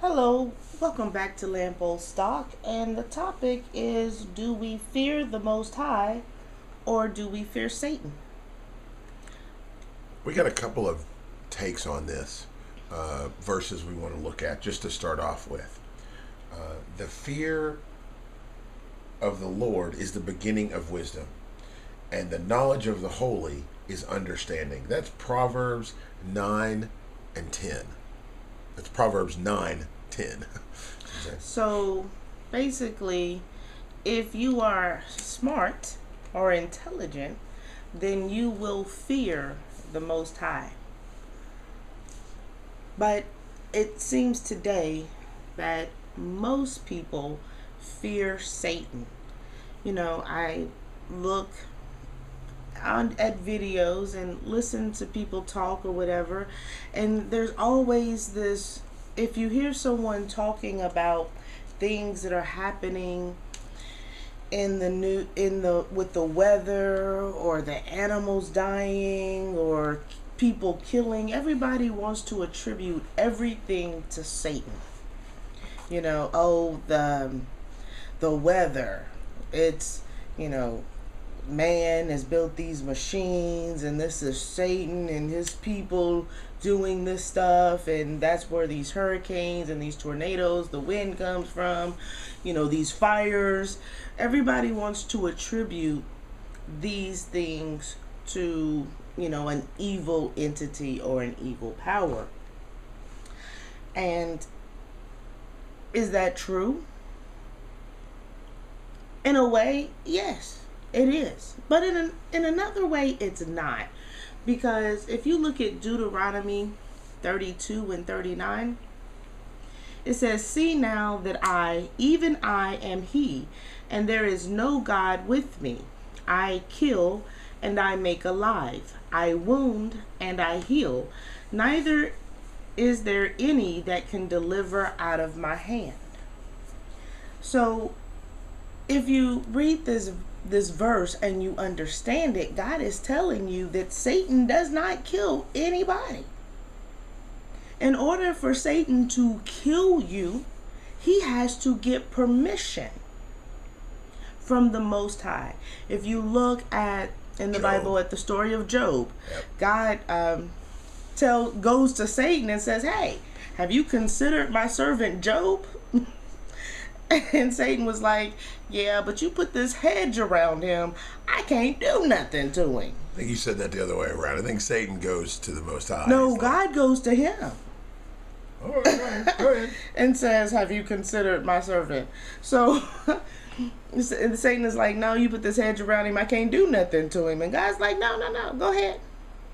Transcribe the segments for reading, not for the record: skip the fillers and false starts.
Hello, welcome back to Lampo Stock, and the topic is, do we fear the Most High or do we fear Satan? We got a couple of takes on this verses we want to look at just to start off with. The fear of the Lord is the beginning of wisdom, and the knowledge of the holy is understanding. That's Proverbs 9 and 10. That's Proverbs 9:10. So basically, if you are smart or intelligent, then you will fear the Most High. But it seems today that most people fear Satan. I look at videos and listen to people talk or whatever, and there's always this, if you hear someone talking about things that are happening with the weather or the animals dying or people killing, everybody wants to attribute everything to Satan. The weather, it's, man has built these machines and this is Satan and his people doing this stuff, and that's where these hurricanes and these tornadoes, the wind comes from, these fires. Everybody wants to attribute these things to, an evil entity or an evil power. And is that true? In a way, yes, it is. But in another way, it's not. Because if you look at Deuteronomy 32 and 39, it says, "See now that I, even I, am He, and there is no God with me. I kill and I make alive. I wound and I heal. Neither is there any that can deliver out of my hand." So if you read this verse and you understand it, God is telling you that Satan does not kill anybody. In order for Satan to kill you, he has to get permission from the Most High. If you look at in the Bible at the story of Job, God goes to Satan and says, "Hey, have you considered my servant Job?" And Satan was like, "Yeah, but you put this hedge around him. I can't do nothing to him." I think you said that the other way around. I think Satan goes to the Most High. No, God goes to him. All right, go ahead. And says, "Have you considered my servant?" So Satan is like, "No, you put this hedge around him. I can't do nothing to him." And God's like, No. Go ahead.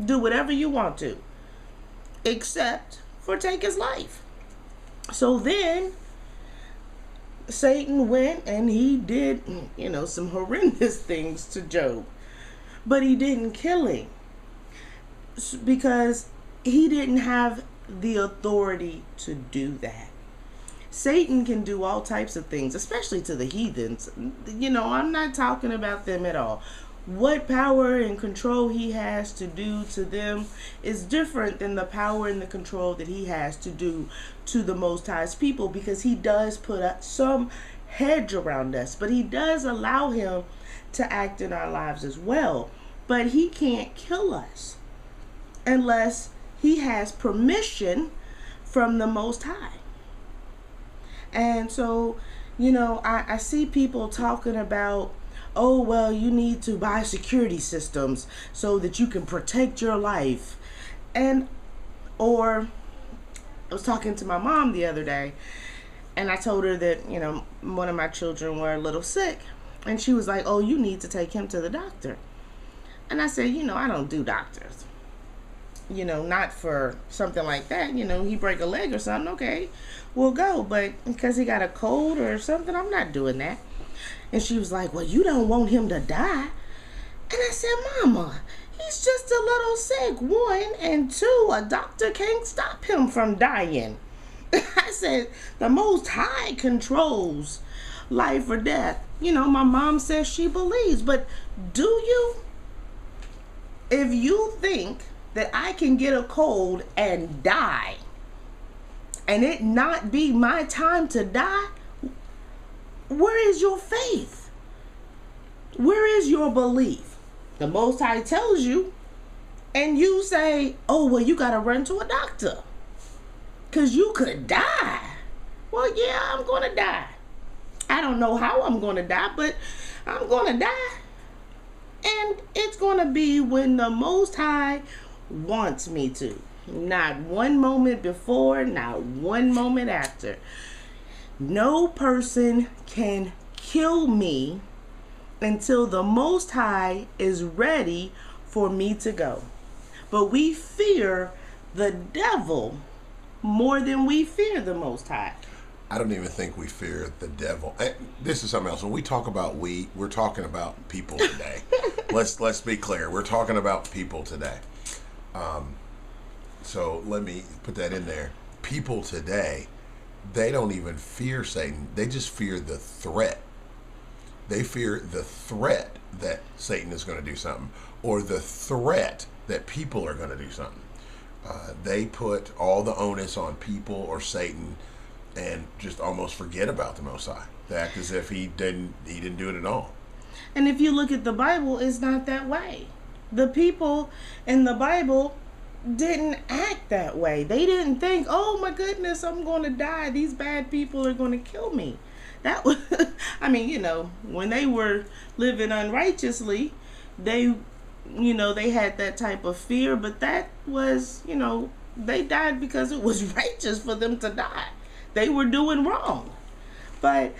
Do whatever you want to. Except for take his life." So then Satan went and he did, some horrendous things to Job. But he didn't kill him because he didn't have the authority to do that. Satan can do all types of things, especially to the heathens. I'm not talking about them at all. What power and control he has to do to them is different than the power and the control that he has to do to the Most High's people, because he does put up some hedge around us, but he does allow him to act in our lives as well. But he can't kill us unless he has permission from the Most High. And so, I see people talking about, "Oh, well, you need to buy security systems so that you can protect your life." Or I was talking to my mom the other day, and I told her that, one of my children were a little sick. And she was like, "Oh, you need to take him to the doctor." And I said, I don't do doctors. Not for something like that. He break a leg or something, okay, we'll go. But because he got a cold or something, I'm not doing that. And she was like, "Well, you don't want him to die." And I said, "Mama, he's just a little sick, one, and two, a doctor can't stop him from dying." I said, the Most High controls life or death. My mom says she believes, but do you? If you think that I can get a cold and die, and it not be my time to die, where is your faith? Where is your belief? The Most High tells you, and you say, oh, well, you got to run to a doctor because you could die. Well, yeah, I'm going to die. I don't know how I'm going to die, but I'm going to die. And it's going to be when the Most High wants me to. Not one moment before, not one moment after. No person can kill me until the Most High is ready for me to go. But we fear the devil more than we fear the Most High. I don't even think we fear the devil. This is something else. When we talk about we're talking about people today. Let's be clear. We're talking about people today. So let me put that in there. People today, they don't even fear Satan. They just fear the threat. They fear the threat that Satan is going to do something, or the threat that people are going to do something. They put all the onus on people or Satan, and just almost forget about the Most High. They act as if he didn't do it at all. And if you look at the Bible, it's not that way. The people in the Bible didn't act that way. They didn't think, oh my goodness, I'm going to die. These bad people are going to kill me. That was, I mean, when they were living unrighteously, they had that type of fear, but that was, they died because it was righteous for them to die. They were doing wrong. But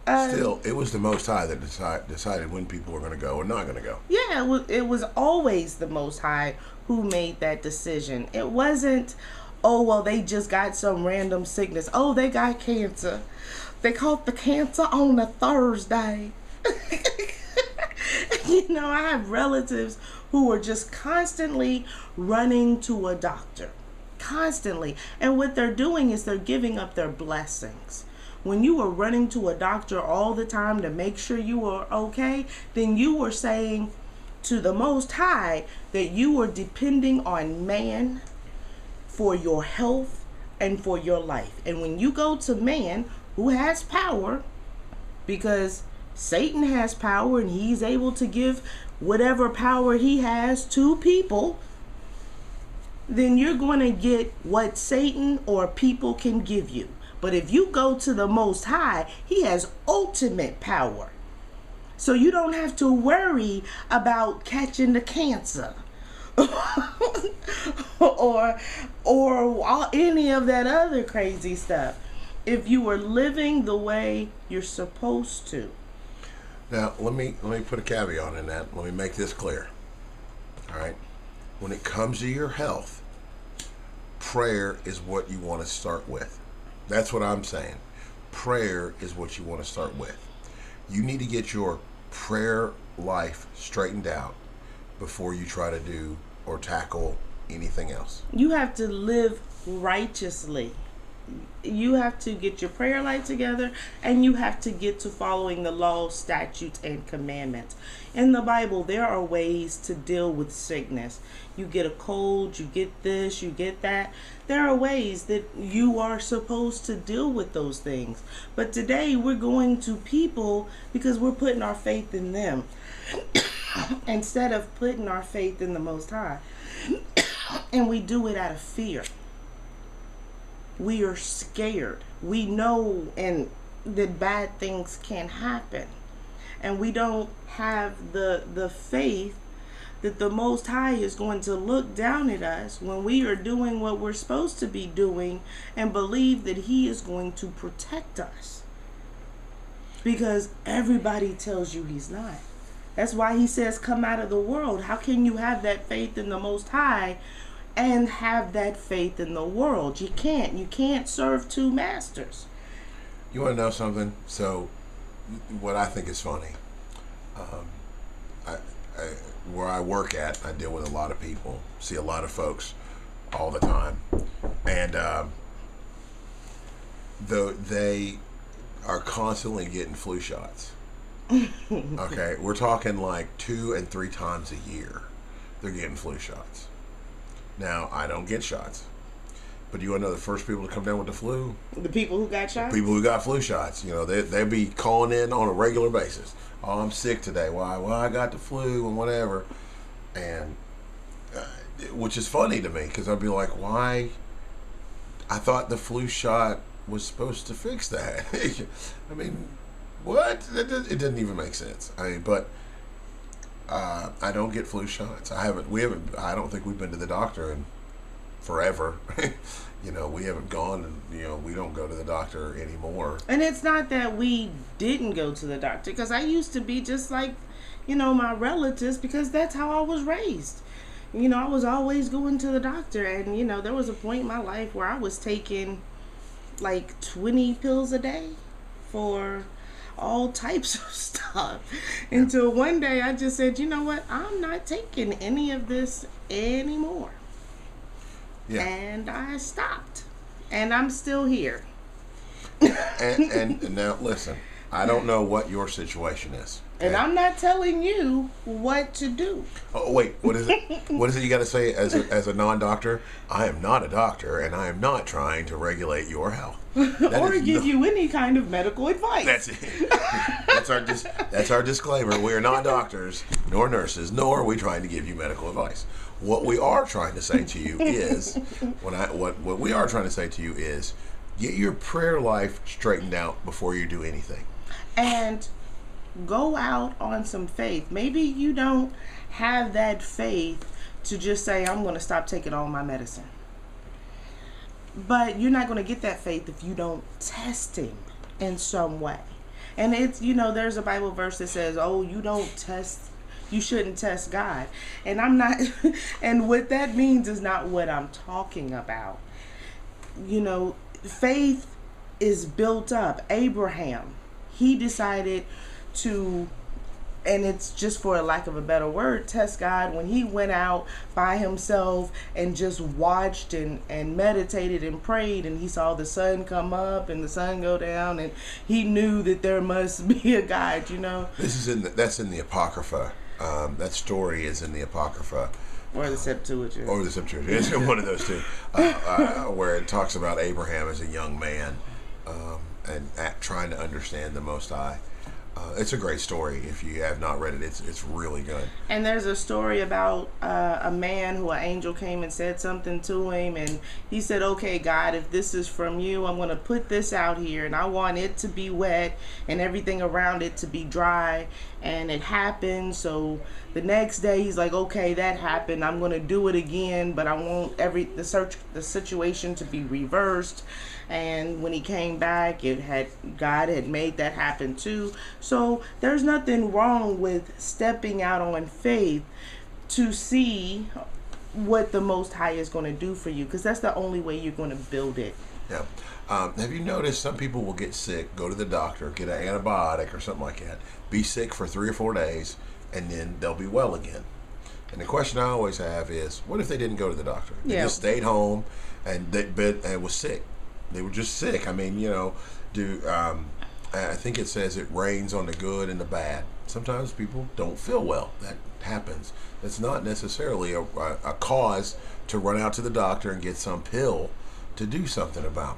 still, it was the Most High that decided when people were going to go or not going to go. Yeah, it was always the Most High who made that decision. It wasn't, oh, well, they just got some random sickness. Oh, they got cancer. They caught the cancer on a Thursday. I have relatives who are just constantly running to a doctor. Constantly. And what they're doing is they're giving up their blessings. When you are running to a doctor all the time to make sure you are okay, then you are saying to the Most High that you are depending on man for your health and for your life. And when you go to man, who has power, because Satan has power and he's able to give whatever power he has to people, then you're going to get what Satan or people can give you. But if you go to the Most High, he has ultimate power. So you don't have to worry about catching the cancer or any of that other crazy stuff, if you are living the way you're supposed to. Now, let me put a caveat in that. Let me make this clear. All right. When it comes to your health, prayer is what you want to start with. That's what I'm saying. Prayer is what you want to start with. You need to get your prayer life straightened out before you try to do or tackle anything else. You have to live righteously. You have to get your prayer life together, and you have to get to following the law, statutes, and commandments. In the Bible, there are ways to deal with sickness. You get a cold, you get this, you get that. There are ways that you are supposed to deal with those things. But today, we're going to people because we're putting our faith in them instead of putting our faith in the Most High. And we do it out of fear. We are scared. We know that bad things can happen. And we don't have the faith that the Most High is going to look down at us when we are doing what we're supposed to be doing, and believe that he is going to protect us. Because everybody tells you he's not. That's why he says, come out of the world. How can you have that faith in the Most High and have that faith in the world? You can't. You can't serve two masters. You want to know something? So, what I think is funny, where I work at, I deal with a lot of people, see a lot of folks all the time, and they are constantly getting flu shots. Okay, we're talking like 2 and 3 times a year they're getting flu shots. Now, I don't get shots. But you want to know the first people to come down with the flu? The people who got shots? People who got flu shots. You know, they'll be calling in on a regular basis. Oh, I'm sick today. Why? Well, I got the flu and whatever. And which is funny to me because I'd be like, why? I thought the flu shot was supposed to fix that. I mean, what? It didn't even make sense. I mean, but I don't get flu shots. We haven't. I don't think we've been to the doctor in forever. You know, we haven't gone, and we don't go to the doctor anymore. And it's not that we didn't go to the doctor, because I used to be just like, my relatives, because that's how I was raised. I was always going to the doctor, and there was a point in my life where I was taking like 20 pills a day for all types of stuff, until one day I just said, you know what, I'm not taking any of this anymore. Yeah. And I stopped, and I'm still here. and now listen, I don't know what your situation is. And I'm not telling you what to do. Oh, wait, what is it? What is it you got to say as a non-doctor? I am not a doctor, and I am not trying to regulate your health. Or give you any kind of medical advice. That's it. That's our disclaimer. We are not doctors, nor nurses, nor are we trying to give you medical advice. What we are trying to say to you is, what we are trying to say to you is, get your prayer life straightened out before you do anything. And go out on some faith. Maybe you don't have that faith to just say, I'm going to stop taking all my medicine. But you're not going to get that faith if you don't test him in some way. And it's, there's a Bible verse that says, oh, you shouldn't test God. And I'm not, and what that means is not what I'm talking about. Faith is built up. Abraham, he decided to, and it's just for a lack of a better word, test God when he went out by himself and just watched and meditated and prayed, and he saw the sun come up and the sun go down, and he knew that there must be a God. That's in the Apocrypha. That story is in the Apocrypha. Or the Septuagint. It's one of those two, where it talks about Abraham as a young man and trying to understand the Most High. It's a great story. If you have not read it, it's really good. And there's a story about a man who an angel came and said something to him, and he said, okay, God, if this is from you, I'm going to put this out here, and I want it to be wet and everything around it to be dry. And it happened. So the next day he's like, okay, that happened, I'm going to do it again, but I want the situation to be reversed. And when he came back, God had made that happen too. So there's nothing wrong with stepping out on faith to see what the Most High is going to do for you, because that's the only way you're going to build it. Yeah. Have you noticed some people will get sick, go to the doctor, get an antibiotic or something like that, be sick for 3 or 4 days, and then they'll be well again? And the question I always have is, what if they didn't go to the doctor? They just stayed home and was sick. They were just sick. I mean, I think it says it rains on the good and the bad. Sometimes people don't feel well. That happens. That's not necessarily a cause to run out to the doctor and get some pill to do something about.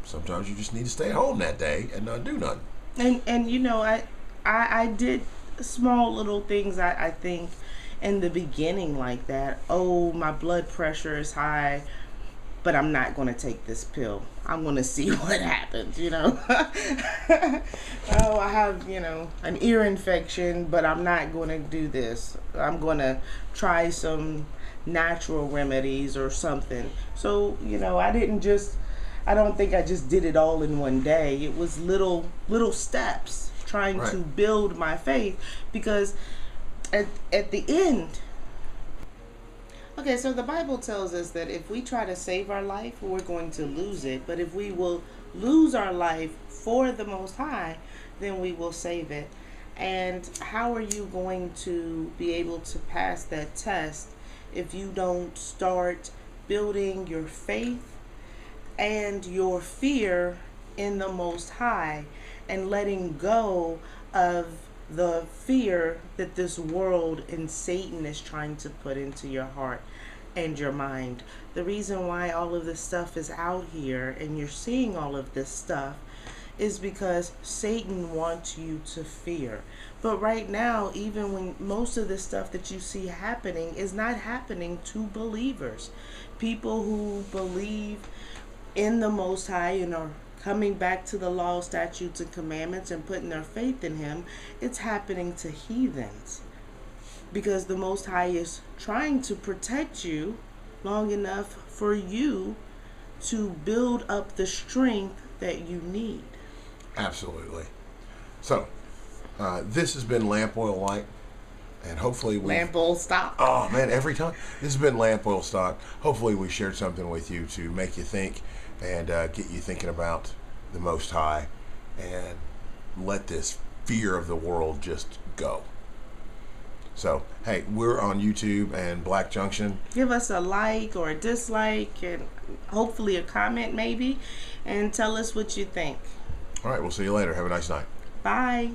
Sometimes you just need to stay home that day and not do nothing. And I did small little things, I think, in the beginning like that. Oh, my blood pressure is high, but I'm not going to take this pill. I'm going to see what happens, Oh, I have, an ear infection, but I'm not going to do this. I'm going to try some natural remedies or something. So, I don't think I just did it all in one day. It was little steps trying to build my faith, because at the end, okay, so the Bible tells us that if we try to save our life, we're going to lose it. But if we will lose our life for the Most High, then we will save it. And how are you going to be able to pass that test if you don't start building your faith and your fear in the Most High, and letting go of the fear that this world and Satan is trying to put into your heart? and your mind. The reason why all of this stuff is out here and you're seeing all of this stuff is because Satan wants you to fear. But right now, even when most of the stuff that you see happening is not happening to believers, people who believe in the Most High and are coming back to the law, statutes, and commandments and putting their faith in Him, it's happening to heathens. Because the Most High is trying to protect you long enough for you to build up the strength that you need. Absolutely. So, this has been Lamp Oil Light, and hopefully we Lamp Oil Stock. Oh man, every time. This has been Lamp Oil Stock. Hopefully we shared something with you to make you think and get you thinking about the Most High, and let this fear of the world just go. So, hey, we're on YouTube and Black Junction. Give us a like or a dislike and hopefully a comment maybe, and tell us what you think. All right, we'll see you later. Have a nice night. Bye.